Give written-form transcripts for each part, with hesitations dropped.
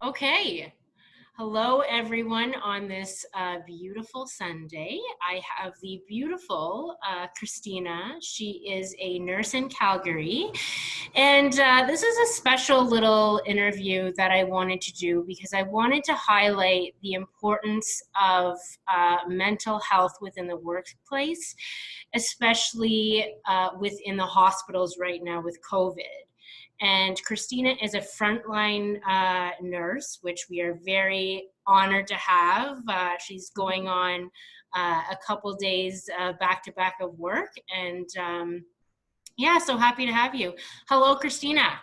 Okay. Hello, everyone, on this beautiful Sunday. I have the beautiful Christina. She is a nurse in Calgary. And this is a special little interview that I wanted to do because I wanted to highlight the importance of mental health within the workplace, especially within the hospitals right now with COVID. And Christina is a frontline nurse, which we are very honored to have. She's going on a couple days back to back of work. And yeah, so happy to have you. Hello, Christina.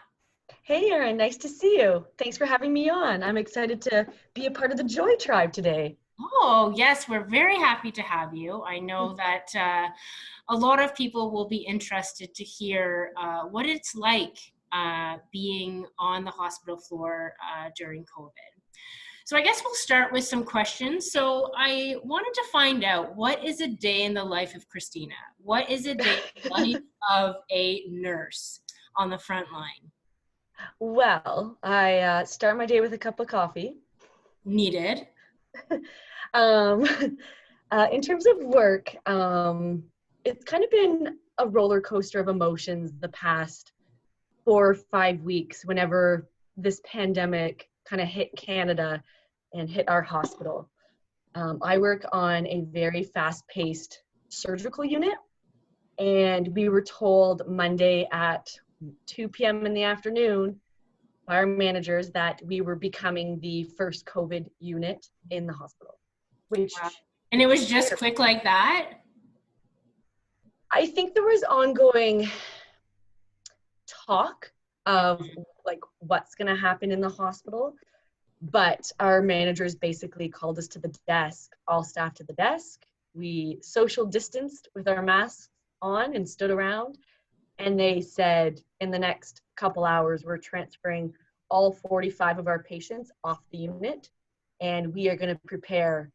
Hey, Erin, nice to see you. Thanks for having me on. I'm excited to be a part of the Joy Tribe today. Oh, yes, we're very happy to have you. I know that a lot of people will be interested to hear what it's like being on the hospital floor during COVID. So I guess we'll start with some questions. So I wanted to find out, what is a day in the life of Christina? What is a day in the life of a nurse on the front line? Well, I start my day with a cup of coffee. Needed. Um, in terms of work, it's kind of been a roller coaster of emotions the past 4 or 5 weeks whenever this pandemic kind of hit Canada and hit our hospital. I work on a very fast-paced surgical unit, and we were told Monday at 2 p.m. in the afternoon by our managers that we were becoming the first COVID unit in the hospital, which Wow. And it was just quick like that? I think there was ongoing talk of like what's going to happen in the hospital, but our managers basically called us to the desk, all staff to the desk. We social distanced with our masks on and stood around, and they said in the next couple hours we're transferring all 45 of our patients off the unit, and we are going to prepare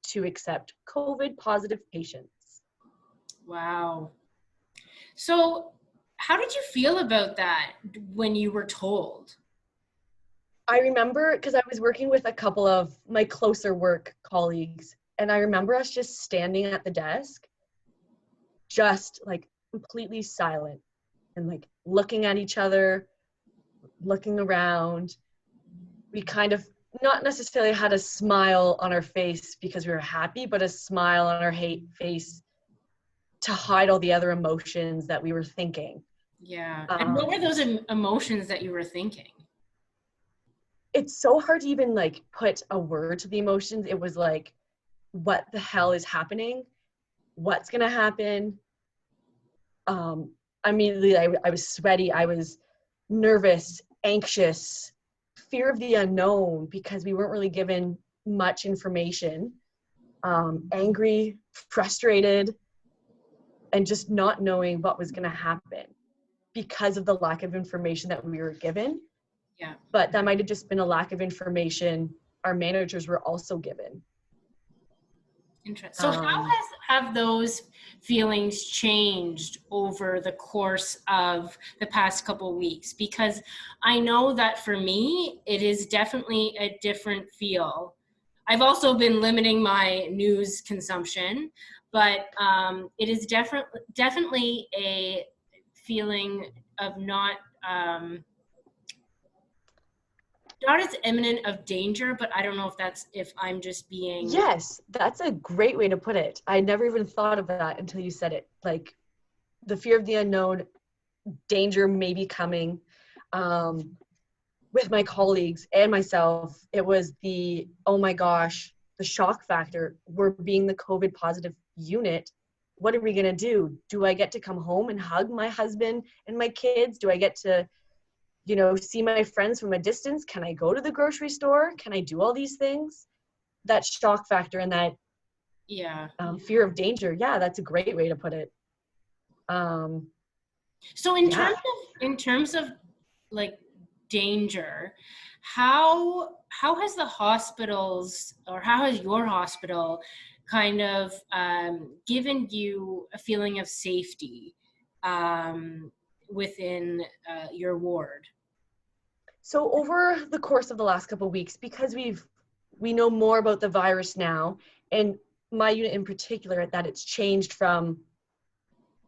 to accept COVID positive patients. Wow. So how did you feel about that when you were told? I remember, because I was working with a couple of my closer work colleagues, and I remember us just standing at the desk, just like completely silent and like looking at each other, looking around. We kind of not necessarily had a smile on our face because we were happy, but a smile on our face to hide all the other emotions that we were thinking. Yeah. And what were those emotions that you were thinking? It's so hard to even like put a word to the emotions. It was like, what the hell is happening? What's gonna happen? Immediately I was sweaty, I was nervous, anxious, fear of the unknown because we weren't really given much information, angry, frustrated, and just not knowing what was gonna happen because of the lack of information that we were given. Yeah. But that might have just been a lack of information our managers were also given. Interesting. So have those feelings changed over the course of the past couple of weeks? Because I know that for me, it is definitely a different feel. I've also been limiting my news consumption, but it is definitely a feeling of not as imminent of danger, but I don't know if I'm just being. Yes, that's a great way to put it. I never even thought of that until you said it. Like the fear of the unknown, danger may be coming. With my colleagues and myself, it was the, oh my gosh, the shock factor. We're being the COVID positive unit. What are we going to do? Do I get to come home and hug my husband and my kids? Do I get to, see my friends from a distance? Can I go to the grocery store? Can I do all these things? That shock factor and that fear of danger. Yeah, that's a great way to put it. So in terms of like danger, how has the hospitals, or how has your hospital kind of given you a feeling of safety within your ward? So over the course of the last couple of weeks, because we know more about the virus now, and my unit in particular, that it's changed to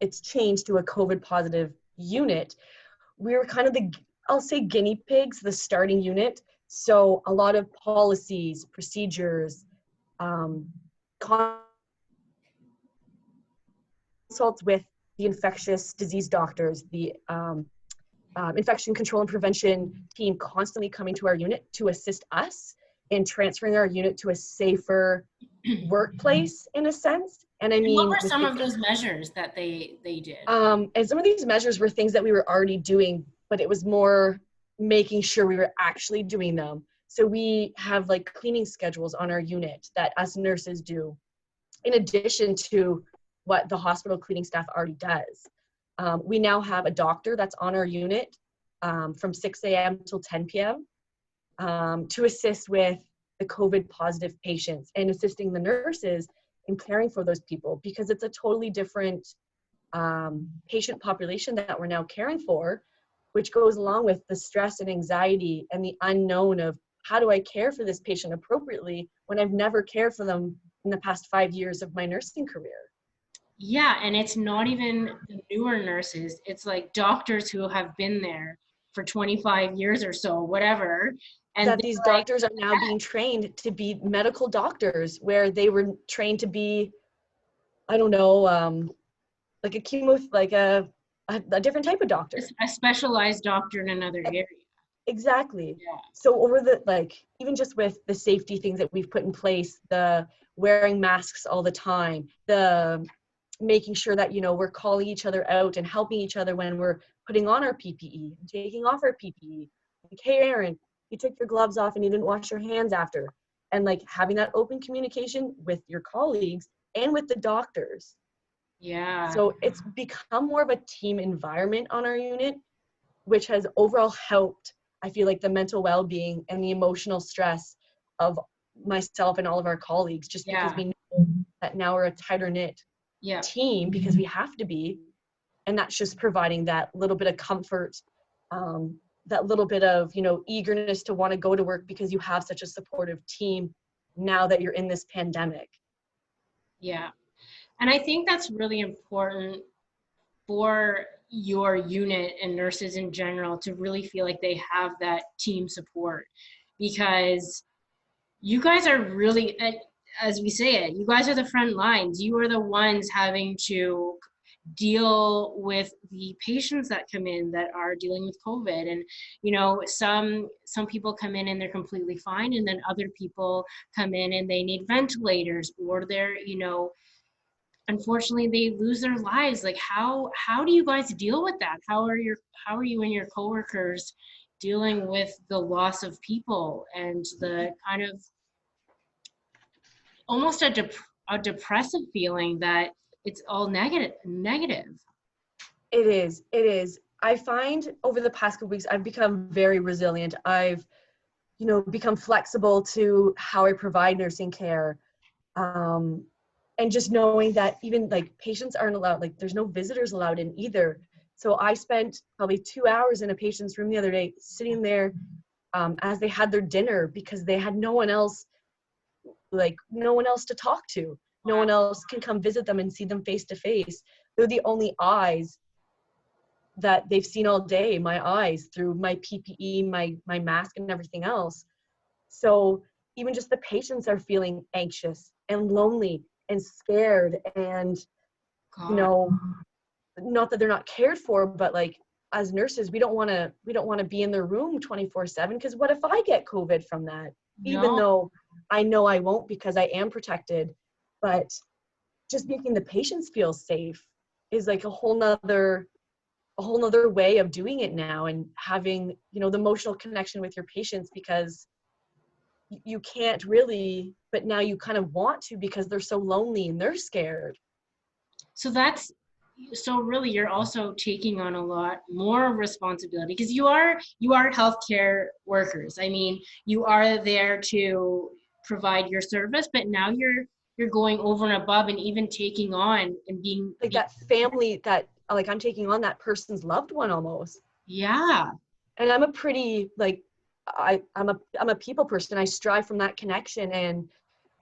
a COVID positive unit, we were kind of I'll say guinea pigs, the starting unit. So a lot of policies, procedures, consults with the infectious disease doctors, the infection control and prevention team constantly coming to our unit to assist us in transferring our unit to a safer workplace in a sense. And I What mean, were some of those measures that they did? And some of these measures were things that we were already doing, but it was more making sure we were actually doing them. So we have like cleaning schedules on our unit that us nurses do, in addition to what the hospital cleaning staff already does. We now have a doctor that's on our unit from 6 a.m. till 10 p.m. To assist with the COVID positive patients and assisting the nurses in caring for those people, because it's a totally different patient population that we're now caring for, which goes along with the stress and anxiety and the unknown of how do I care for this patient appropriately when I've never cared for them in the past 5 years of my nursing career. Yeah, and it's not even the newer nurses. It's like doctors who have been there for 25 years or so, whatever. And that these doctors are now being trained to be medical doctors, where they were trained to be, I don't know, like a different type of doctor. A specialized doctor in another area. Exactly. Yeah. So over even just with the safety things that we've put in place, the wearing masks all the time, the making sure that, we're calling each other out and helping each other when we're putting on our PPE and taking off our PPE. Like, hey, Aaron, you took your gloves off and you didn't wash your hands after. And like having that open communication with your colleagues and with the doctors. Yeah. So it's become more of a team environment on our unit, which has overall helped, I feel like, the mental well-being and the emotional stress of myself and all of our colleagues, just because we know that now we're a tighter knit team, because we have to be. And that's just providing that little bit of comfort, that little bit of, eagerness to want to go to work because you have such a supportive team now that you're in this pandemic. Yeah. And I think that's really important for your unit and nurses in general to really feel like they have that team support, because you guys are really, as we say it, you guys are the front lines. You are the ones having to deal with the patients that come in that are dealing with COVID. And some people come in and they're completely fine, and then other people come in and they need ventilators, or they're unfortunately they lose their lives. Like how do you guys deal with that? How are you and your coworkers dealing with the loss of people and the kind of almost a depressive feeling that it's all negative? It is. I find over the past couple weeks, I've become very resilient. I've, become flexible to how I provide nursing care. And just knowing that even like patients aren't allowed, like there's no visitors allowed in either. So I spent probably 2 hours in a patient's room the other day, sitting there as they had their dinner, because they had no one else to talk to. No one else can come visit them and see them face to face. They're the only eyes that they've seen all day, my eyes, through my PPE, my mask and everything else. So even just the patients are feeling anxious and lonely and scared, and God. not that they're not cared for, but like as nurses, we don't want to be in their room 24/7, because what if I get COVID from that? Even though I know I won't, because I am protected. But just making the patients feel safe is like a whole nother way of doing it now, and having, the emotional connection with your patients, because you can't really, but now you kind of want to, because they're so lonely and they're scared. So really you're also taking on a lot more responsibility, because you are healthcare workers. I mean, you are there to provide your service, but now you're going over and above, and even taking on and being like that family, that like I'm taking on that person's loved one almost. Yeah. And I'm a pretty like I'm a people person. I strive from that connection. And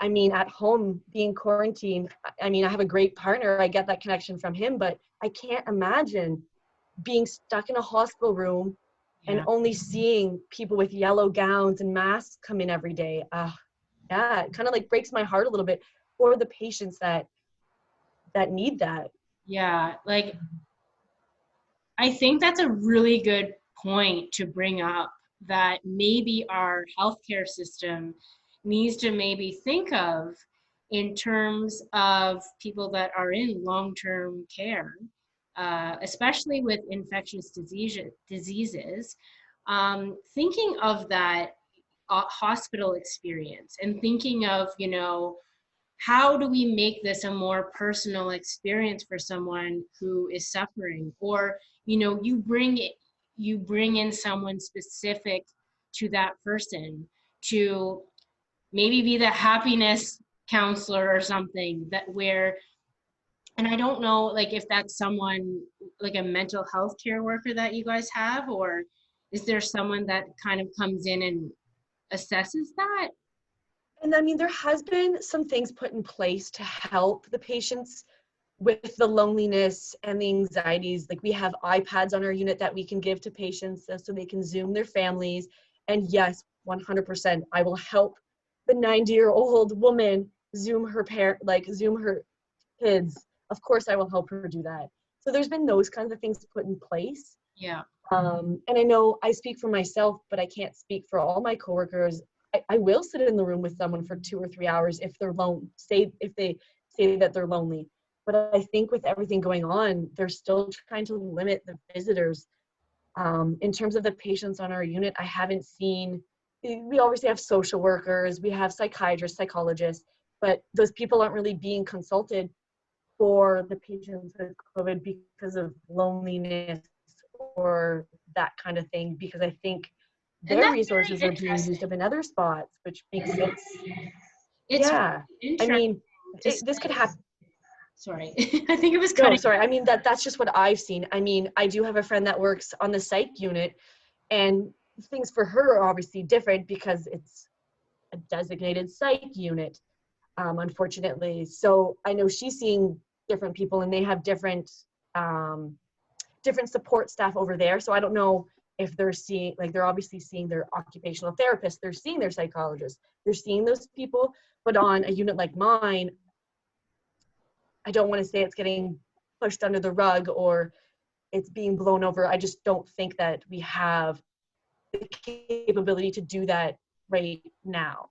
I mean, at home being quarantined, I mean, I have a great partner. I get that connection from him, but I can't imagine being stuck in a hospital room and Yeah. only seeing people with yellow gowns and masks come in every day. Yeah, it kind of like breaks my heart a little bit for the patients that need that. Yeah. Like, I think that's a really good point to bring up, that maybe our healthcare system needs to maybe think of in terms of people that are in long-term care, especially with infectious diseases, thinking of that hospital experience and thinking of, how do we make this a more personal experience for someone who is suffering? Or, you bring in someone specific to that person to maybe be the happiness counselor or something, that where, and I don't know, like, if that's someone like a mental health care worker that you guys have, or is there someone that kind of comes in and assesses that? And I mean, there has been some things put in place to help the patients with the loneliness and the anxieties. Like, we have iPads on our unit that we can give to patients so they can Zoom their families. And yes, 100%, I will help the 90-year-old woman Zoom her kids. Of course, I will help her do that. So there's been those kinds of things put in place. Yeah. And I know I speak for myself, but I can't speak for all my coworkers. I will sit in the room with someone for 2 or 3 hours if they're if they say that they're lonely. But I think with everything going on, they're still trying to limit the visitors. In terms of the patients on our unit, I haven't seen, we obviously have social workers, we have psychiatrists, psychologists, but those people aren't really being consulted for the patients with COVID because of loneliness or that kind of thing, because I think And their that's very resources are being interesting. used up in other spots, which makes sense. It's Yeah, I interesting mean, to this could say. happen. Sorry, I think it was No, cutting. sorry. I mean, that's just what I've seen. I mean, I do have a friend that works on the psych unit, and things for her are obviously different because it's a designated psych unit, unfortunately. So I know she's seeing different people, and they have um, different support staff over there. So I don't know if they're seeing, like, they're obviously seeing their occupational therapist, they're seeing their psychologist, they're seeing those people. But on a unit like mine, I don't want to say it's getting pushed under the rug or it's being blown over. I just don't think that we have the capability to do that right now.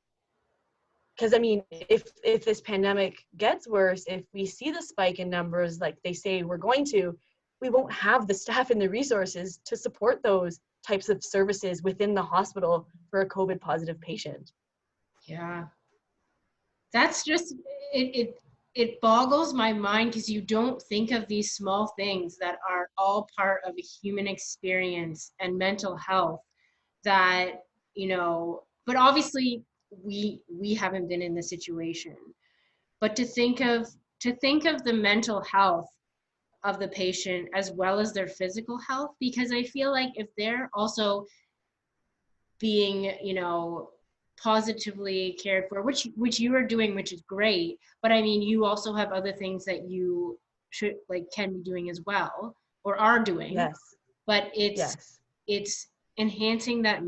Because I mean, if this pandemic gets worse, if we see the spike in numbers like they say we're going to, we won't have the staff and the resources to support those types of services within the hospital for a COVID positive patient. Yeah, that's just it. It boggles my mind because you don't think of these small things that are all part of a human experience and mental health. That, but obviously we haven't been in the situation. But to think of the mental health of the patient as well as their physical health, because I feel like if they're also being, positively cared for, which you are doing, which is great, but I mean, you also have other things that you should, like, can be doing as well, or are doing, Yes, but yes. it's enhancing that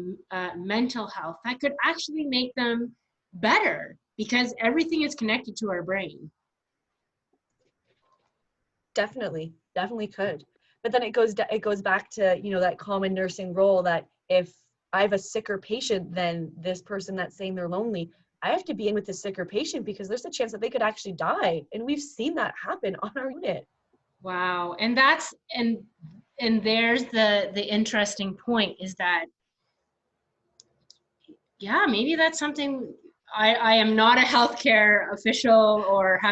mental health that could actually make them better, because everything is connected to our brain. Definitely could. But then it goes back to, that common nursing role, that if I have a sicker patient than this person that's saying they're lonely, I have to be in with the sicker patient because there's a chance that they could actually die. And we've seen that happen on our unit. Wow. And that's and there's the interesting point, is that, yeah, maybe that's something. I am not a healthcare official, or I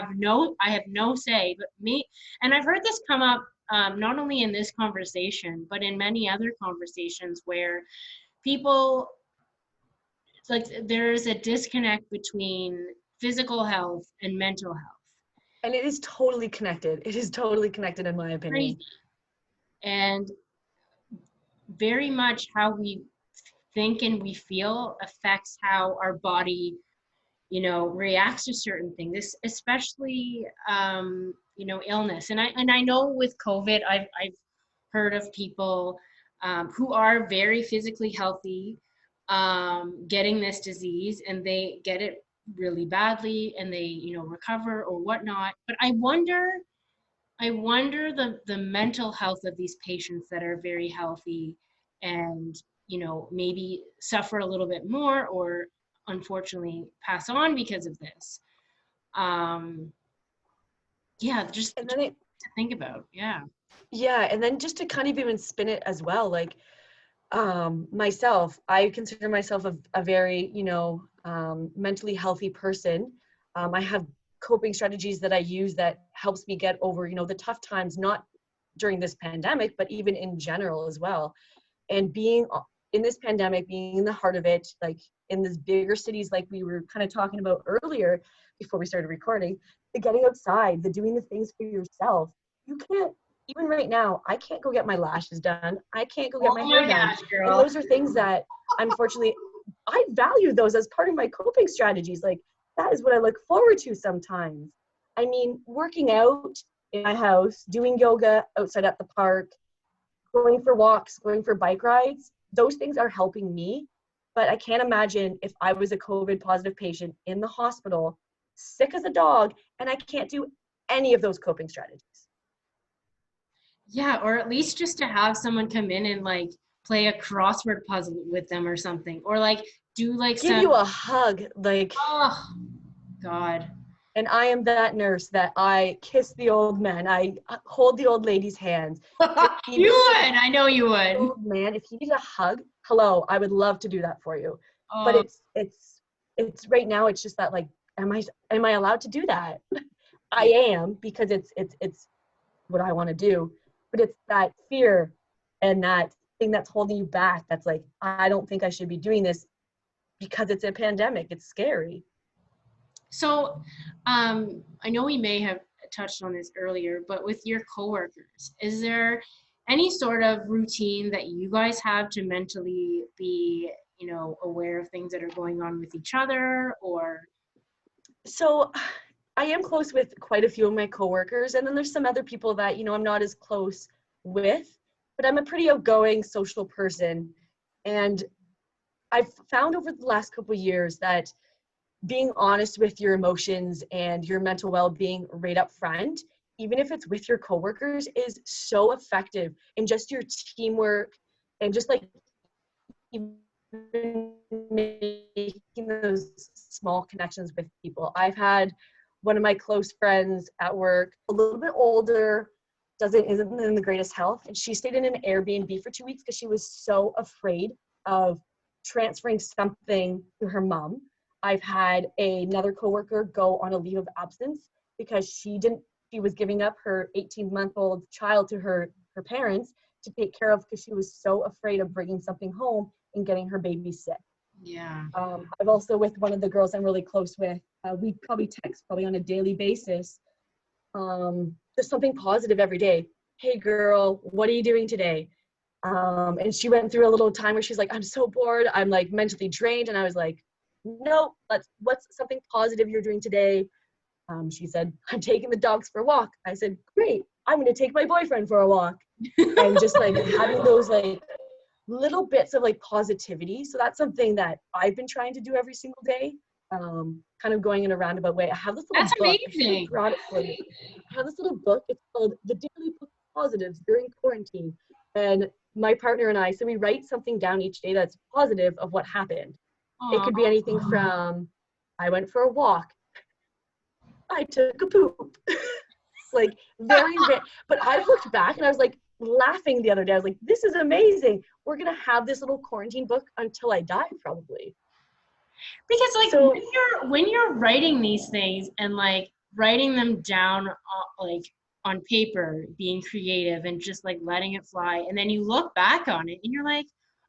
have no say, but me, and I've heard this come up, not only in this conversation, but in many other conversations where people, it's like there's a disconnect between physical health and mental health. And it is totally connected. It is totally connected, in my opinion. Crazy. And very much how we think and we feel affects how our body, you know, reacts to certain things, this especially you know, illness. And I know with COVID, I've heard of people who are very physically healthy getting this disease, and they get it really badly and they, you know, recover or whatnot. But I wonder the mental health of these patients that are very healthy and, you know, maybe suffer a little bit more or unfortunately pass on because of this. Um, yeah, And just then to think about. Yeah. yeah, and then just to kind of even spin it as well, like myself, I consider myself a very, you know, mentally healthy person. I have coping strategies that I use that helps me get over, you know, the tough times, not during this pandemic, but even in general as well. And being in this pandemic, being in the heart of it, like in these bigger cities, like we were kind of talking about earlier before we started recording, the getting outside, the doing the things for yourself. You can't, even right now, I can't go get my lashes done. I can't go get my Oh hair my done. gosh, And girl. those are things that, unfortunately, I value those as part of my coping strategies. Like, that is what I look forward to sometimes. I mean, working out in my house, doing yoga outside at the park, going for walks, going for bike rides, those things are helping me. But I can't imagine if I was a COVID positive patient in the hospital, sick as a dog, and I can't do any of those coping strategies. Yeah, or at least just to have someone come in and like play a crossword puzzle with them or something, or like do like Give some, you a hug, like, oh God. and I am that nurse that I kiss the old men, I hold the old lady's hands. You Even would, I know you would. old man, if he needs a hug, hello, I would love to do that for you. But Oh, it's right now, it's just that, like, am I allowed to do that? I am, because it's what I want to do. But it's that fear and that thing that's holding you back, that's like, I don't think I should be doing this because it's a pandemic. It's scary. so I know we may have touched on this earlier, but with your coworkers, is there any sort of routine that you guys have to mentally be, you know, aware of things that are going on with each other, or So I am close with quite a few of my coworkers, and then there's some other people that, you know, I'm not as close with, but I'm a pretty outgoing social person. And I've found over the last couple of years that being honest with your emotions and your mental well-being right up front, even if it's with your coworkers, is so effective in just your teamwork and just like even making those small connections with people. I've had one of my close friends at work, a little bit older, isn't in the greatest health, and she stayed in an Airbnb for 2 weeks because she was so afraid of transferring something to her mom. I've had another coworker go on a leave of absence because she was giving up her 18-month-old child to her parents to take care of because she was so afraid of bringing something home and getting her baby sick. yeah. I've also, with one of the girls I'm really close with, we probably text probably on a daily basis. Just something positive every day. Hey girl, what are you doing today? And she went through a little time where she's like, I'm so bored. I'm like mentally drained. And I was like, no, what's something positive you're doing today? She said, I'm taking the dogs for a walk. I said, great. I'm going to take my boyfriend for a walk. And just like having those like little bits of like positivity. So that's something that I've been trying to do every single day, kind of going in a roundabout way. I have this little That's book. I should have amazing. brought it for you. I have this little book. It's called The Daily Book of Positives During Quarantine. And my partner and I, so we write something down each day that's positive of what happened. It Aw. could be anything from, I went for a walk, I took a poop. Like but I looked back and I was like laughing the other day. I was like, this is amazing. We're gonna have this little quarantine book until I die, probably. Because like So when you're writing these things and like writing them down like on paper, being creative and just like letting it fly, and then you look back on it and you're like,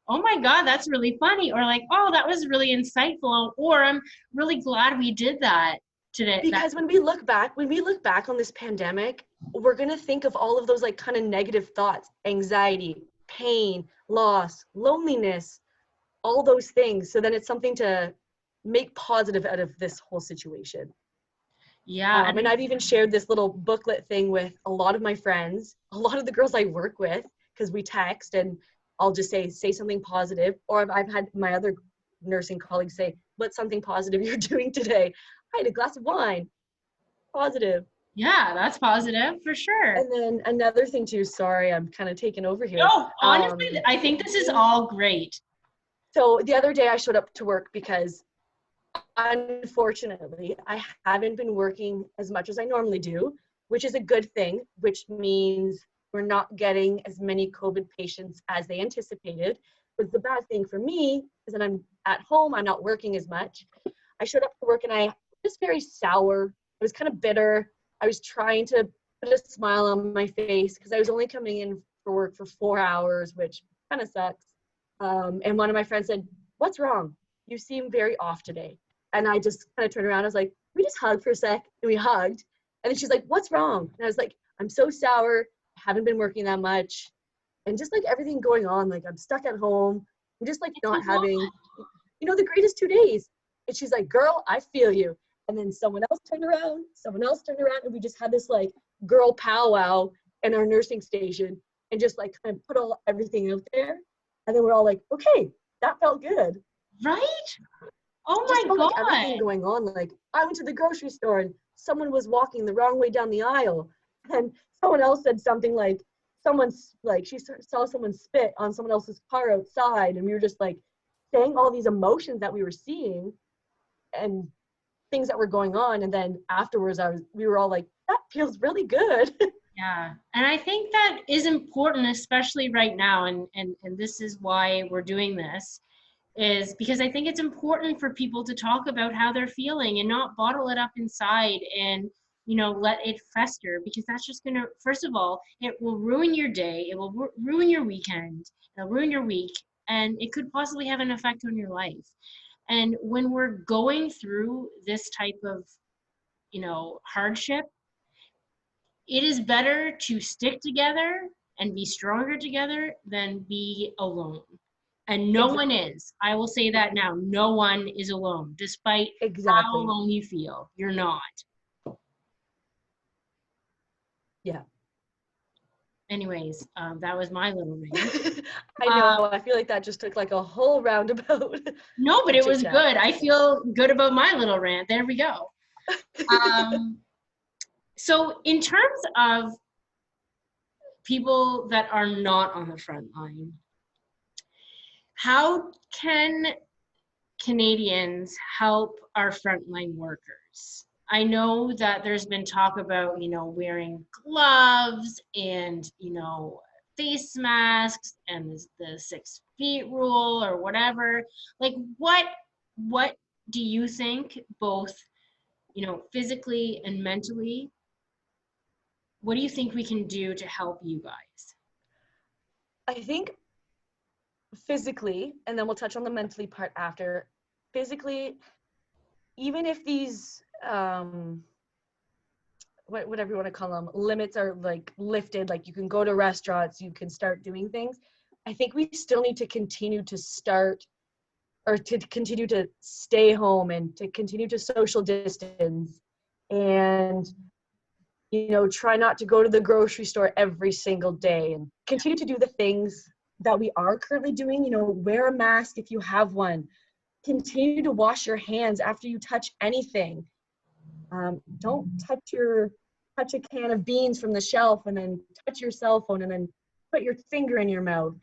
oh my God, that's really funny, or like, oh, that was really insightful, or I'm really glad we did that today. because when we look back on this pandemic, we're gonna think of all of those like kind of negative thoughts, anxiety, pain, loss, loneliness. all those things. So then it's something to make positive out of this whole situation. Yeah. And I've even shared this little booklet thing with a lot of my friends, a lot of the girls I work with, because we text, and I'll just say something positive. Or I've had my other nursing colleagues say, what's something positive you're doing today? I had a glass of wine. Positive. Yeah, that's positive for sure. And then another thing too, sorry, I'm kind of taking over here. No, honestly, I think this is all great. So the other day I showed up to work because unfortunately I haven't been working as much as I normally do, which is a good thing, which means we're not getting as many COVID patients as they anticipated. But the bad thing for me is that I'm at home, I'm not working as much. I showed up to work and I was very sour. I was kind of bitter. I was trying to put a smile on my face because I was only coming in for work for 4 hours, which kind of sucks. And one of my friends said, "What's wrong? You seem very off today." And I just kind of turned around. I was like, "We just hug for a sec." And we hugged. And then she's like, "What's wrong?" And I was like, "I'm so sour. I haven't been working that much." And just like everything going on, like I'm stuck at home. I'm just like not having, the greatest 2 days. And she's like, "Girl, I feel you." And then someone else turned around, and we just had this like girl powwow in our nursing station and just like kind of put everything out there. And then we're all like, okay, that felt good. Right? Oh Just my felt like everything God. going on. Like I went to the grocery store and someone was walking the wrong way down the aisle. And someone else said something like, she saw someone spit on someone else's car outside. And we were just like saying all these emotions that we were seeing and things that were going on. And then afterwards we were all like, that feels really good. Yeah. And I think that is important, especially right now. And this is why we're doing this, is because I think it's important for people to talk about how they're feeling and not bottle it up inside and, let it fester, because that's just going to, first of all, it will ruin your day. It will ruin your weekend. It'll ruin your week. And it could possibly have an effect on your life. And when we're going through this type of, hardship, it is better to stick together and be stronger together than be alone. And no one is. I will say that now. No one is alone, despite how Exactly. alone you feel. You're not. Yeah. Anyways, that was my little rant. I know. I feel like that just took like a whole roundabout No, but of it chit was chat. good. I feel good about my little rant. There we go. So in terms of people that are not on the front line, how can Canadians help our frontline workers? I know that there's been talk about, wearing gloves and, face masks and the 6 feet rule or whatever. Like what do you think, both, physically and mentally, what do you think we can do to help you guys? I think physically, and then we'll touch on the mentally part after. Physically, even if these whatever you want to call them, limits are like lifted, like you can go to restaurants, you can start doing things, I think we still need to continue to continue to stay home and to continue to social distance and try not to go to the grocery store every single day and continue to do the things that we are currently doing. Wear a mask if you have one. Continue to wash your hands after you touch anything. Don't touch a can of beans from the shelf and then touch your cell phone and then put your finger in your mouth.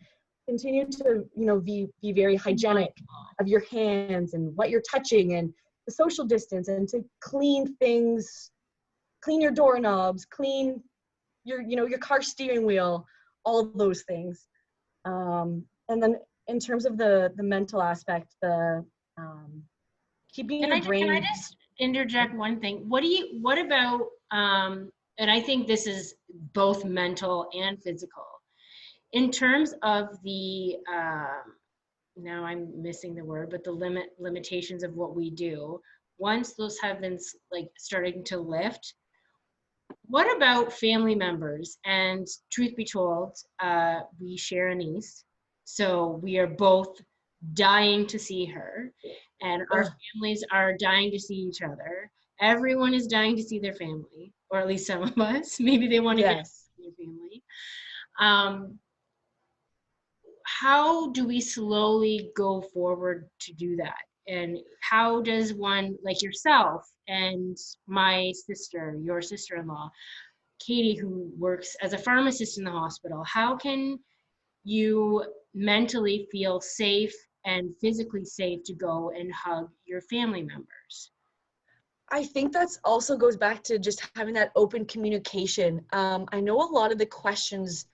Continue to be very hygienic of your hands and what you're touching and the social distance, and to clean things, clean your doorknobs, clean your car steering wheel, all of those things. And then in terms of the mental aspect, the keeping your Can I brain. just interject one thing? What about, and I think this is both mental and physical, in terms of the, now I'm missing the word, but the limitations of what we do, once those have been like starting to lift, what about family members? And truth be told, we share a niece. So we are both dying to see her, and our Ugh, families are dying to see each other. Everyone is dying to see their family, or at least some of us. Maybe they want to get yes. their family. Um, how do we slowly go forward to do that? And how does one, like yourself and my sister, your sister-in-law, Katie, who works as a pharmacist in the hospital, how can you mentally feel safe and physically safe to go and hug your family members? I think that's also goes back to just having that open communication. I know a lot of the questions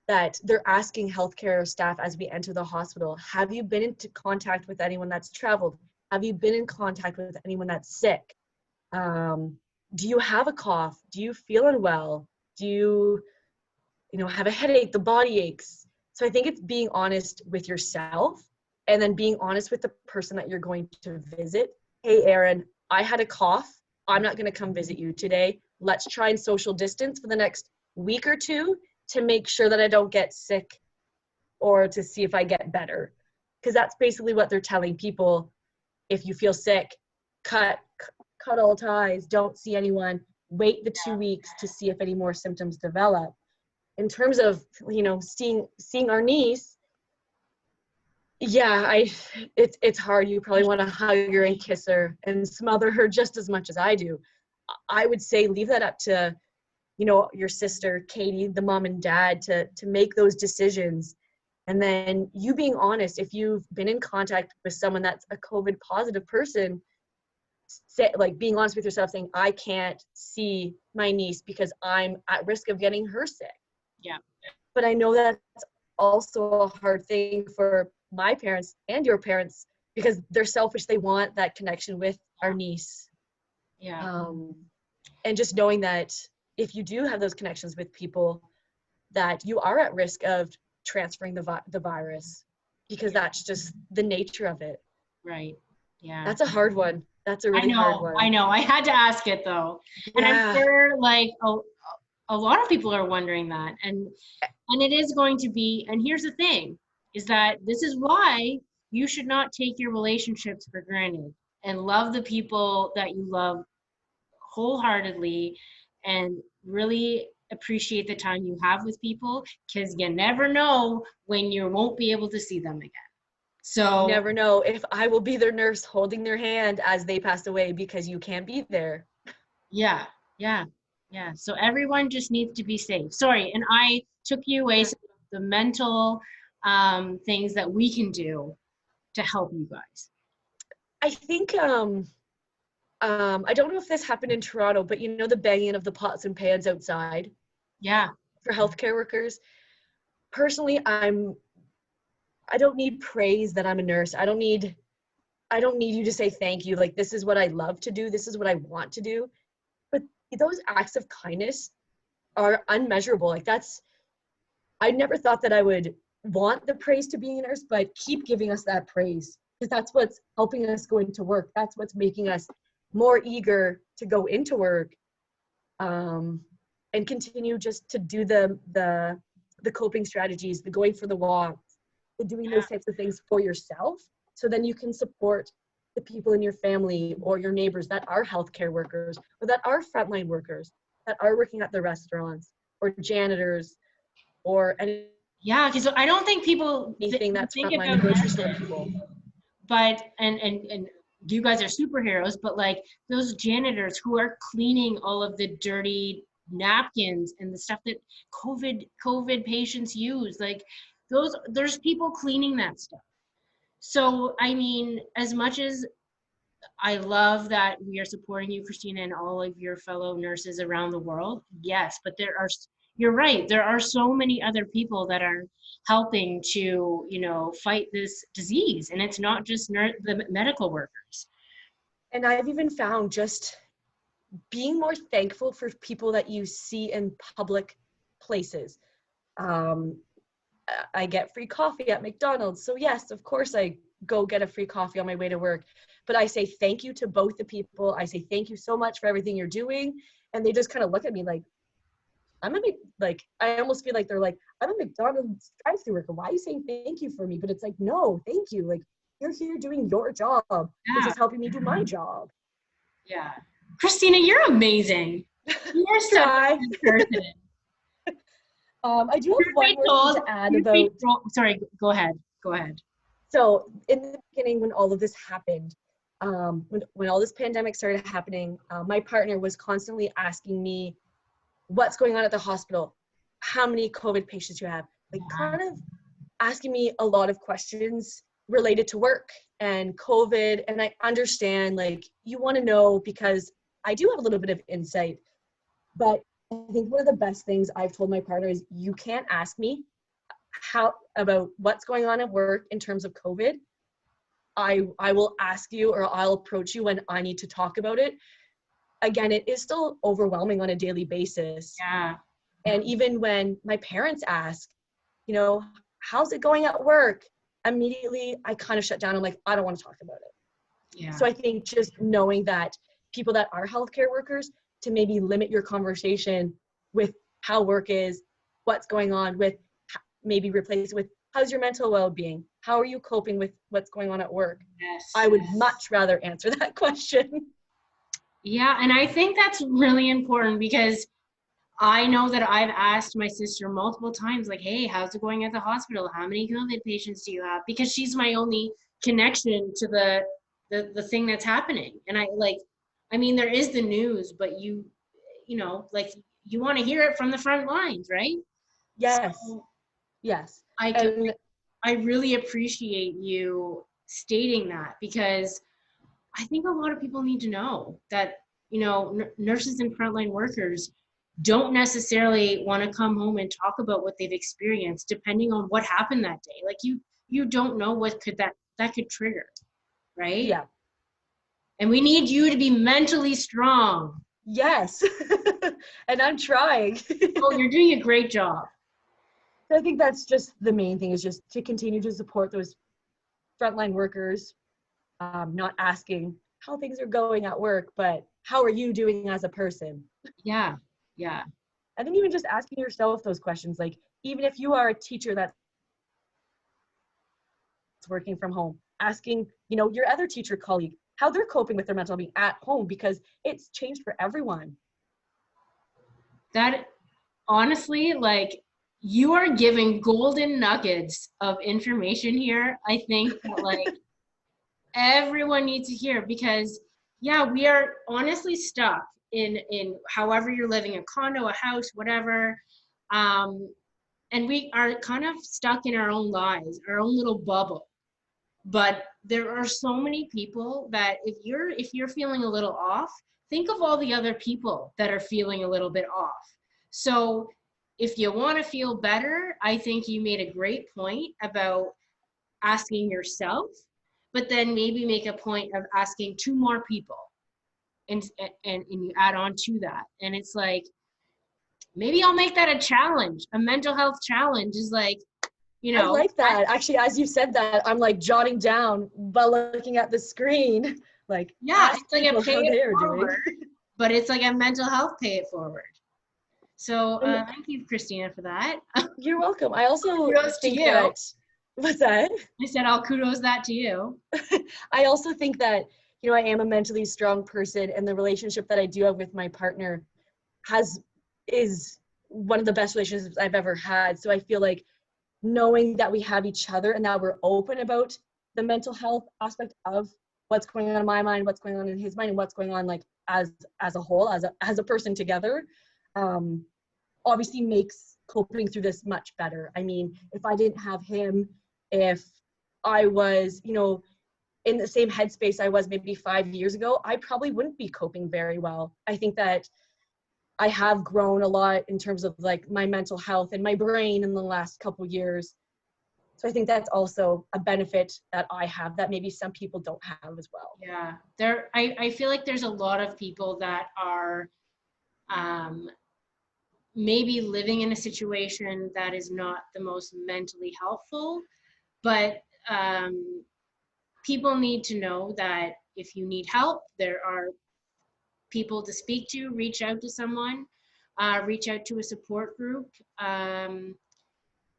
that they're asking healthcare staff as we enter the hospital. Have you been into contact with anyone that's traveled? Have you been in contact with anyone that's sick? Do you have a cough? Do you feel unwell? Do you have a headache, the body aches? So I think it's being honest with yourself and then being honest with the person that you're going to visit. Hey, Aaron, I had a cough. I'm not going to come visit you today. Let's try and social distance for the next week or two to make sure that I don't get sick or to see if I get better. Because that's basically what they're telling people. If you feel sick, cut all ties, don't see anyone, wait the 2 weeks to see if any more symptoms develop. In terms of, seeing our niece, yeah, it's hard. You probably want to hug her and kiss her and smother her just as much as I do. I would say leave that up to, your sister, Katie, the mom and dad to make those decisions. And then you being honest, if you've been in contact with someone that's a COVID positive person, like being honest with yourself, saying, I can't see my niece because I'm at risk of getting her sick. Yeah. But I know that's also a hard thing for my parents and your parents because they're selfish. They want that connection with our niece. Yeah. And just knowing that if you do have those connections with people, that you are at risk of transferring the virus because that's just the nature of it. Right. Yeah. That's a hard one. That's a I really hard know. I one. know. I had to ask it though. And I'm Yeah. sure like a lot of people are wondering that. And it is going to be, and here's the thing, is that this is why you should not take your relationships for granted and love the people that you love wholeheartedly and really appreciate the time you have with people because you never know when you won't be able to see them again. You So never know if I will be their nurse holding their hand as they pass away because you can't be there. yeah, yeah, yeah. So everyone just needs to be safe. Sorry, and I took you away some of the mental things that we can do to help you guys. I think I don't know if this happened in Toronto, but the banging of the pots and pans outside Yeah, for healthcare workers. Personally, I don't need praise that I'm a nurse. I don't need you to say thank you. Like, this is what I love to do. This is what I want to do. But those acts of kindness are unmeasurable. Like, I never thought that I would want the praise to being a nurse, but keep giving us that praise because that's what's helping us go into work. That's what's making us more eager to go into work, and continue just to do the coping strategies, the going for the walks, the doing those types of things for yourself, so then you can support the people in your family or your neighbors that are healthcare workers or that are frontline workers that are working at the restaurants or janitors or yeah. Because I don't think people anything that's think frontline, the about grocery this, store people. but and you guys are superheroes. But like those janitors who are cleaning all of the dirty napkins and the stuff that COVID patients use, like there's people cleaning that stuff. So I mean, as much as I love that we are supporting you, Christina, and all of your fellow nurses around the world. Yes, but you're right. There are so many other people that are helping to, fight this disease. And it's not just the medical workers. And I've even found just being more thankful for people that you see in public places. Um, I get free coffee at McDonald's. So yes, of course I go get a free coffee on my way to work. But I say thank you to both the people. I say thank you so much for everything you're doing. And they just kind of look at me like, like, I almost feel like they're like, I'm a McDonald's drive-through worker. Why are you saying thank you for me? But it's like, no, thank you. Like, you're here doing your job, which Yeah. is helping me do my job. Yeah. Christina, you're amazing. You're such a Try. good person. I do have one more thing to add about. Sorry, go ahead. Go ahead. So in the beginning, when all of this happened, when all this pandemic started happening, my partner was constantly asking me, what's going on at the hospital? How many COVID patients you have? Like, kind of asking me a lot of questions related to work and COVID. And I understand, like, you want to know because I do have a little bit of insight. But I think one of the best things I've told my partner is, you can't ask me how about what's going on at work in terms of COVID. I will ask you, or I'll approach you when I need to talk about it. Again, it is still overwhelming on a daily basis. Yeah. And even when my parents ask, you know, how's it going at work? Immediately, I kind of shut down. I'm like, I don't want to talk about it. Yeah. So I think just knowing that people that are healthcare workers, to maybe limit your conversation with how work is, what's going on, with maybe replace it with how's your mental well-being? How are you coping with what's going on at work? Yes. I would much rather answer that question. Yeah, and I think that's really important because I know that I've asked my sister multiple times, like, hey, how's it going at the hospital? How many COVID patients do you have? Because she's my only connection to the thing that's happening. And I mean, there is the news, but you know, like, you want to hear it from the front lines, right? Yes. So Yes. I do, And I really appreciate you stating that because I think a lot of people need to know that, you know, nurses and frontline workers don't necessarily want to come home and talk about what they've experienced, depending on what happened that day. Like, you don't know what could that could trigger, right? yeah. And we need you to be mentally strong. Yes. And I'm trying. Oh, you're doing a great job. I think that's just the main thing, is just to continue to support those frontline workers, not asking how things are going at work, but how are you doing as a person? Yeah, yeah, And then even just asking yourself those questions, like, even if you are a teacher that's working from home, asking, you know, your other teacher colleague how they're coping with their mental being at home, because it's changed for everyone. that honestly, like, you are giving golden nuggets of information here. I think that, like, everyone needs to hear because, yeah, we are honestly stuck in however you're living, a condo, a house, whatever. And we are kind of stuck in our own lives, our own little bubble. But there are so many people that if you're feeling a little off, think of all the other people that are feeling a little bit off. So if you want to feel better, I think you made a great point about asking yourself, but then maybe make a point of asking two more people, and you add on to that. And it's like, maybe I'll make that a challenge. A mental health challenge is like, I like that. Actually, as you said that, I'm like jotting down while looking at the screen, like, yeah, ask it's like a people pay how it they are doing. forward, but it's like a mental health pay it forward. So And thank you, Christina, for that. you're welcome. I also Kudos to think you. that, what's that? I said I'll kudos that to you. I also think that, you know, I am a mentally strong person, and the relationship that I do have with my partner is one of the best relationships I've ever had. So I feel like knowing that we have each other and that we're open about the mental health aspect of what's going on in my mind, what's going on in his mind, and what's going on, like, as a whole, as a person together, um, obviously makes coping through this much better. I mean, if I didn't have him, if I was, you know, in the same headspace I was maybe 5 years ago, I probably wouldn't be coping very well. I think that I have grown a lot in terms of, like, my mental health and my brain in the last couple years. So I think that's also a benefit that I have that maybe some people don't have as well. Yeah, I feel like there's a lot of people that are um, maybe living in a situation that is not the most mentally helpful, but people need to know that if you need help, there are people to speak to, reach out to someone. reach out to a support group.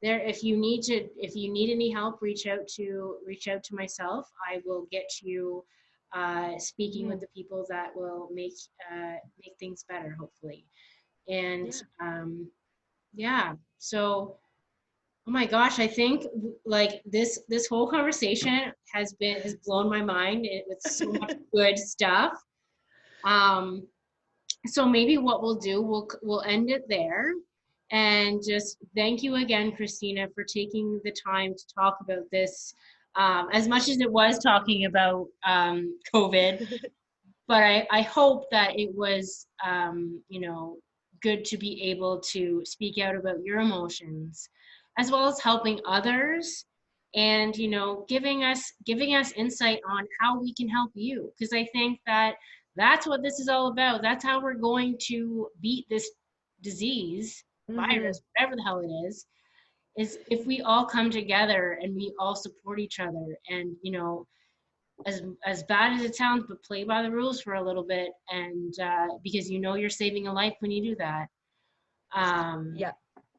There, if you need any help, reach out to myself. I will get you speaking with Mhm. the people that will make things better, hopefully. And Yeah. yeah, so oh my gosh, I think like this whole conversation has blown my mind with so much good stuff. Um, so maybe what we'll do, we'll end it there, and just thank you again, Christina, for taking the time to talk about this. As much as it was talking about COVID, but I hope that it was, good to be able to speak out about your emotions, as well as helping others, and giving us insight on how we can help you. Because I think that that's what this is all about. That's how we're going to beat this disease, Mhm. virus, whatever the hell it is if we all come together and we all support each other, and as bad as it sounds, but play by the rules for a little bit, and because you're saving a life when you do that. Um, Yeah.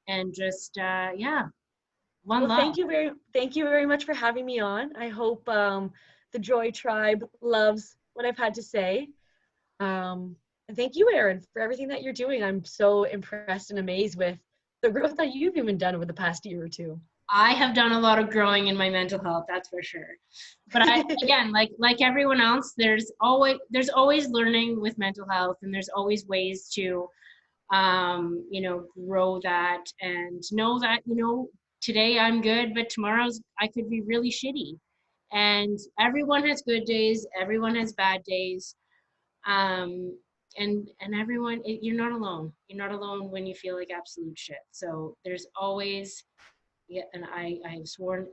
and just yeah, one Well, love. thank you very much for having me on. I hope the Joy Tribe loves what I've had to say. And thank you, Erin, for everything that you're doing. I'm so impressed and amazed with the growth that you've even done over the past year or two. I have done a lot of growing in my mental health, that's for sure. But I again, like everyone else, there's always learning with mental health, and there's always ways to grow that, and know that, today I'm good, but tomorrow's I could be really shitty. And everyone has good days, everyone has bad days. Um, and everyone, you're not alone. You're not alone when you feel like absolute shit. So there's always, yeah, and I have sworn,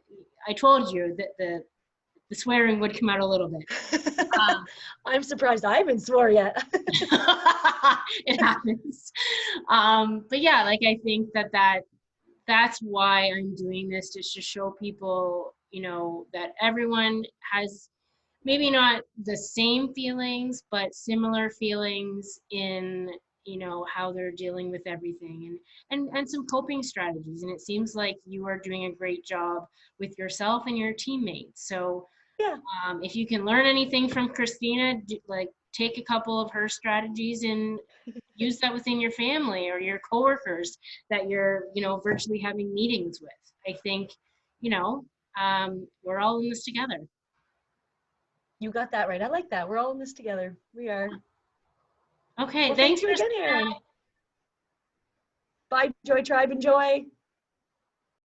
I told you that the swearing would come out a little bit. Um, I'm surprised I haven't swore yet. it happens. But yeah, like I think that's why I'm doing this, just to show people, that everyone has maybe not the same feelings, but similar feelings in, how they're dealing with everything, and some coping strategies. And it seems like you are doing a great job with yourself and your teammates. So Yeah. if you can learn anything from Christina, like take a couple of her strategies and use that within your family or your coworkers that you're, virtually having meetings with. I think, we're all in this together. You got that right. I like that. We're all in this together. We are. Okay, Well, thanks, thank you again, Christina. Erin. Bye, Joy Tribe. Enjoy.